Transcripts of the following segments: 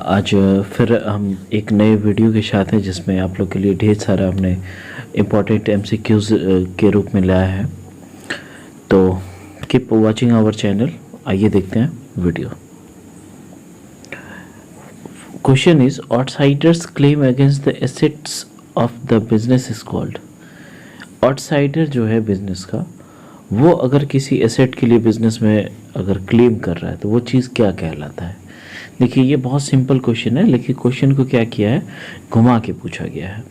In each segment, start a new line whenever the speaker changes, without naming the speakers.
आज फिर हम एक नए वीडियो के साथ हैं जिसमें आप लोग के लिए ढेर सारा हमने इम्पोर्टेंट एमसीक्यूज के रूप में लाया है। तो कीप वाचिंग आवर चैनल। आइए देखते हैं video. Question is outsiders claim against the assets of the business is called. Outsider जो है बिजनेस का, वो अगर किसी एसेट के लिए बिजनेस में अगर क्लेम कर रहा है तो वो चीज़ क्या कहलाता है। देखिए ये बहुत सिंपल क्वेश्चन है, लेकिन क्वेश्चन को क्या किया है, घुमा के पूछा गया है।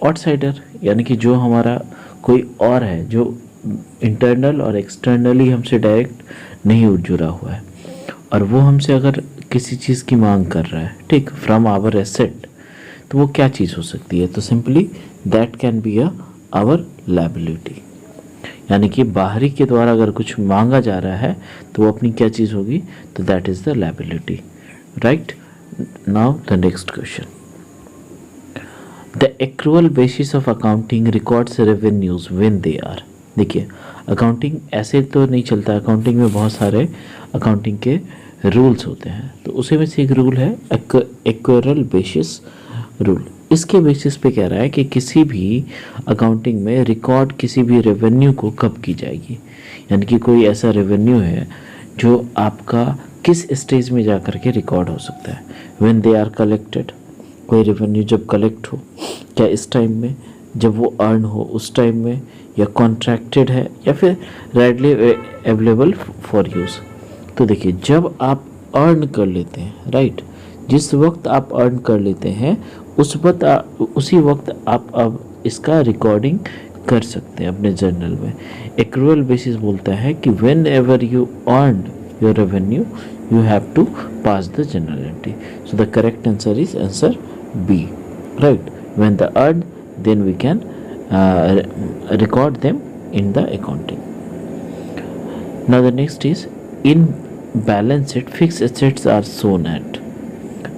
आउटसाइडर यानी कि जो हमारा कोई और है, जो इंटरनल और एक्सटर्नली हमसे डायरेक्ट नहीं जुड़ा हुआ है, और वो हमसे अगर किसी चीज़ की मांग कर रहा है, ठीक, फ्रॉम आवर एसेट, तो वो क्या चीज़ हो सकती है। तो simply that can be our liability, यानी कि बाहरी के द्वारा अगर कुछ मांगा जा रहा है तो वो अपनी क्या चीज़ होगी, तो that is the liability. Right, now the next question. The accrual basis of accounting records revenues when they are. देखिए अकाउंटिंग ऐसे तो नहीं चलता, अकाउंटिंग में बहुत सारे अकाउंटिंग के रूल्स होते हैं, तो उसी में से एक रूल है एक्रूअल बेसिस रूल। इसके बेसिस पे कह रहा है कि किसी भी अकाउंटिंग में रिकॉर्ड किसी भी रेवेन्यू को कब की जाएगी, यानी कि कोई ऐसा रेवेन्यू है जो आपका किस स्टेज में जा कर के रिकॉर्ड हो सकता है। व्हेन दे आर कलेक्टेड, कोई रेवेन्यू जब कलेक्ट हो, क्या इस टाइम में, जब वो अर्न हो उस टाइम में, या कॉन्ट्रैक्टेड है, या फिर रेडली अवेलेबल फॉर यूज़। तो देखिए जब आप अर्न कर लेते हैं, राइट, जिस वक्त आप अर्न कर लेते हैं उसी वक्त आप अब इसका रिकॉर्डिंग कर सकते हैं अपने जर्नल में। एक्रूअल बेसिस बोलता है कि when ever you earn your revenue you have to pass the journal entry. So the correct answer is answer B. Right, when the earned, then we can record them in the accounting. Now the next is in balance sheet fixed assets are shown at।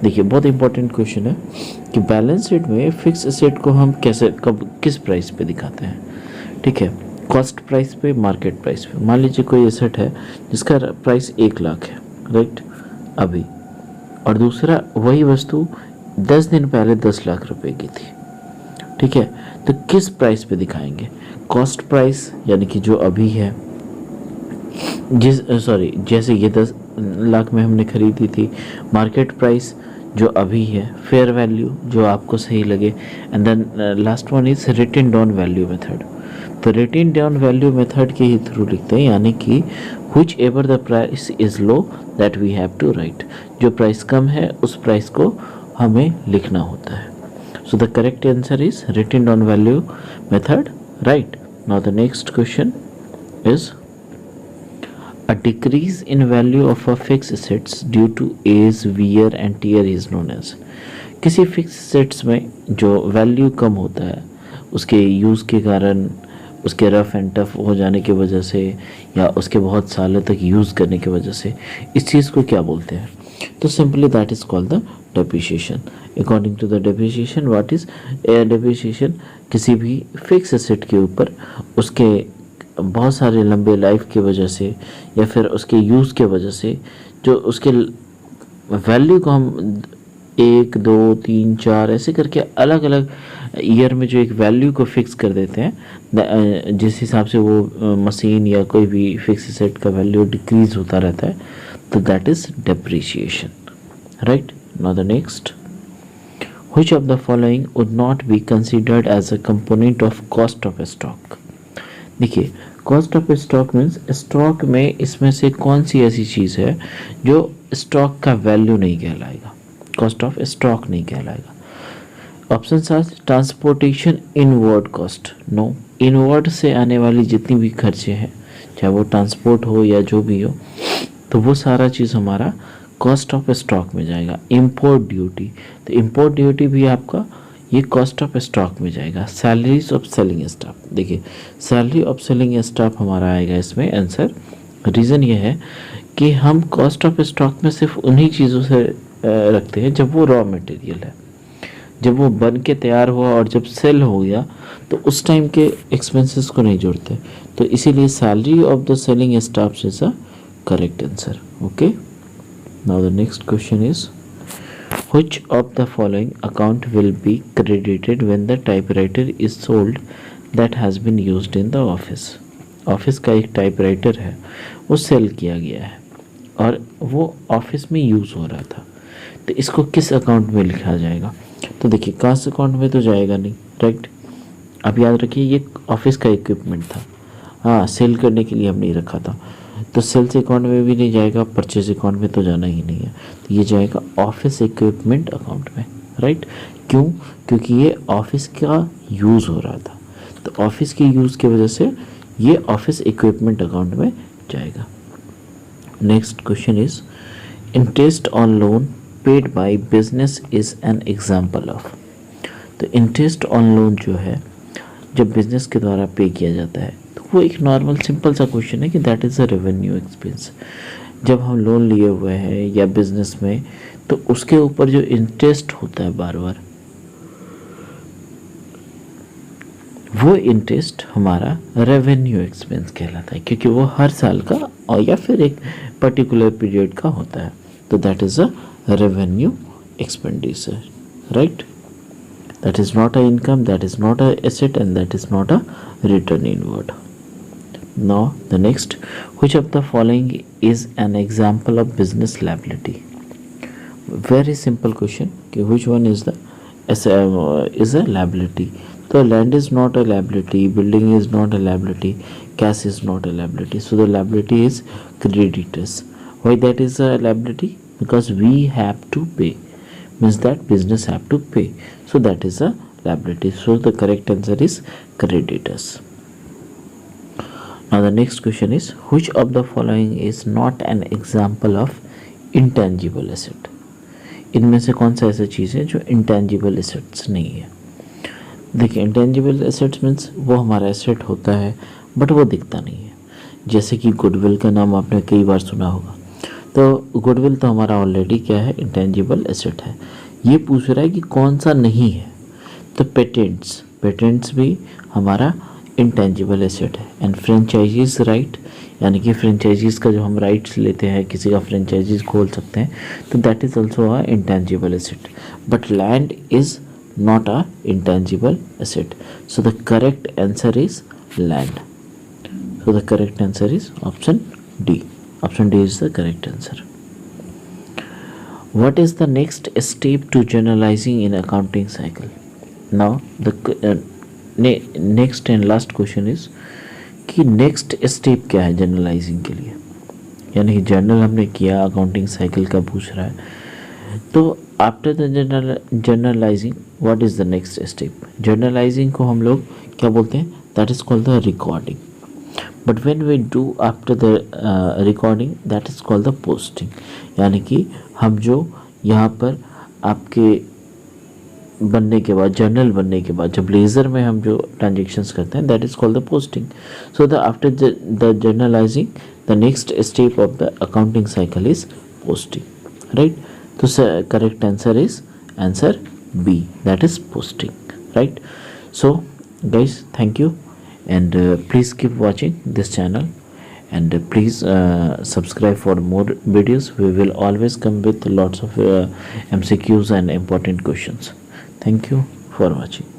देखिए बहुत important question है कि balance sheet में fix asset को हम कैसे कब किस प्राइस पे दिखाते हैं। ठीक है, कॉस्ट प्राइस पे, मार्केट प्राइस पे। मान लीजिए कोई एसेट है जिसका प्राइस 1 लाख है, राइट, अभी, और दूसरा वही वस्तु 10 दिन पहले 10 लाख रुपए की थी। ठीक है, तो किस प्राइस पे दिखाएंगे, कॉस्ट प्राइस यानी कि जो अभी है, जैसे ये 10 लाख में हमने खरीदी थी, मार्केट प्राइस जो अभी है, फेयर वैल्यू जो आपको सही लगे, and then last one is written down value method. तो रिटन डाउन वैल्यू मेथड के ही थ्रू लिखते हैं, यानी कि whichever the price is low that we have to write. जो प्राइस कम है उस प्राइस को हमें लिखना होता है। So the correct answer is written down value method. Right, now the next question is a decrease in value of a fixed assets due to age, wear and tear is known as। किसी fix assets में जो value कम होता है उसके use के कारण, उसके rough and tough हो जाने की वजह से, या उसके बहुत सालों तक यूज़ करने की वजह से, इस चीज़ को क्या बोलते हैं, तो simply that is called the depreciation. According to the depreciation, what is depreciation, किसी भी फिक्स एसेट के ऊपर उसके बहुत सारे लंबे लाइफ की वजह से या फिर उसके यूज़ के वजह से जो उसके वैल्यू को हम 1, 2, 3, 4 ऐसे करके अलग अलग ईयर में जो एक वैल्यू को फिक्स कर देते हैं, जिस हिसाब से वो मशीन या कोई भी फिक्स एसेट का वैल्यू डिक्रीज होता रहता है, तो that is depreciation. Right, now the next, which of the following would not be considered as a component of cost of stock. देखिए cost of stock means stock में इसमें से कौन सी ऐसी चीज़ है जो स्टॉक का वैल्यू नहीं कहलाएगा, कॉस्ट ऑफ स्टॉक नहीं कहलाएगा। Option are transportation inward cost, no, inward से आने वाली जितनी भी खर्चे हैं, चाहे वो ट्रांसपोर्ट हो या जो भी हो, तो वो सारा चीज़ हमारा कॉस्ट ऑफ स्टॉक में जाएगा। इम्पोर्ट ड्यूटी, तो इम्पोर्ट ड्यूटी भी आपका ये कॉस्ट ऑफ स्टॉक में जाएगा। सैलरीज ऑफ सेलिंग स्टाफ, देखिए सैलरी ऑफ सेलिंग स्टाफ हमारा आएगा इसमें आंसर। रीज़न ये है कि हम कॉस्ट ऑफ स्टॉक में सिर्फ उन्हीं चीज़ों से रखते हैं जब वो रॉ मटेरियल है, जब वो बन के तैयार हुआ और जब सेल हो गया तो उस टाइम के एक्सपेंसेस को नहीं जोड़ते। तो इसीलिए salary of the selling staff is a correct answer. Okay, now the next question is which of the following account will be credited when the typewriter is sold that has been used in the office? Office का एक typewriter है, वो cell किया गया है और वो office में यूज़ हो रहा था, तो इसको किस अकाउंट में लिखा जाएगा? तो देखिए कास्ट अकाउंट में तो जाएगा नहीं, राइट। अब याद रखिए ये ऑफिस का इक्विपमेंट था, हाँ सेल करने के लिए हमने रखा था, तो सेल्स अकाउंट में भी नहीं जाएगा, परचेज अकाउंट में तो जाना ही नहीं है, तो ये जाएगा ऑफिस इक्विपमेंट अकाउंट में, राइट। क्यों? क्योंकि ये ऑफिस का यूज़ हो रहा था, तो ऑफिस के यूज़ की वजह से ये ऑफिस इक्विपमेंट अकाउंट में जाएगा। Next question is interest on loan paid by business is an example of. तो इंटरेस्ट ऑन लोन जो है जब बिजनेस के द्वारा पे किया जाता है तो वो एक नॉर्मल सिंपल सा क्वेश्चन है कि that is a revenue expense. जब हम लोन लिए हुए हैं या बिजनेस में तो उसके ऊपर जो इंटरेस्ट होता है बार बार, वो इंटरेस्ट हमारा रेवेन्यू एक्सपेंस कहलाता है, क्योंकि वो हर साल का और या फिर एक पर्टिकुलर पीरियड का होता है, तो that is a revenue expenditure, right. That is not a income, that is not a asset, and that is not a return inward. Now the next, which of the following is an example of business liability? Very simple question कि which one is a liability? So land is not a liability, building is not a liability, cash is not a liability, so the liability is creditors. Why that is a liability? Because we have to pay, means that business have to pay, so that is a liability, so the correct answer is creditors. Now the next question is which of the following is not an example of intangible asset? इनमें से कौन सा ऐसा चीज़ है जो intangible assets नहीं है? देखिए intangible assets मीन्स वो हमारा एसेट होता है बट वो दिखता नहीं है, जैसे कि गुडविल का नाम आपने कई बार सुना होगा, तो गुडविल तो हमारा ऑलरेडी क्या है, इंटेंजिबल एसेट है। ये पूछ रहा है कि कौन सा नहीं है, तो पेटेंट्स भी हमारा इंटेंजिबल एसेट है। एंड फ्रेंचाइजीज राइट, यानी कि फ्रेंचाइजीज का जो हम राइट्स लेते हैं, किसी का फ्रेंचाइजीज खोल सकते हैं, तो that is also a intangible asset, but land is not a intangible asset, so the correct answer is land. So the correct answer is option D. Option D is the correct answer. What is the next step to generalizing in accounting cycle? Now the next and last question is कि next step क्या है generalising के लिए, यानी कि journal हमने किया, accounting cycle का पूछ रहा है, तो after the generalizing what is the next step? Journalizing को हम लोग क्या बोलते हैं? That is called the recording, but when we do after the recording that is called the posting. यानी कि हम जो यहाँ पर आपके बनने के बाद, जर्नल बनने के बाद, जब लेज़र में हम जो ट्रांजेक्शन्स करते हैं that is called the posting. So the after the journalizing the next step of the accounting cycle is posting, right. तो correct answer is answer B, that is posting, right. So guys, thank you, and please keep watching this channel, and please subscribe for more videos. We will always come with lots of MCQs and important questions. Thank you for watching.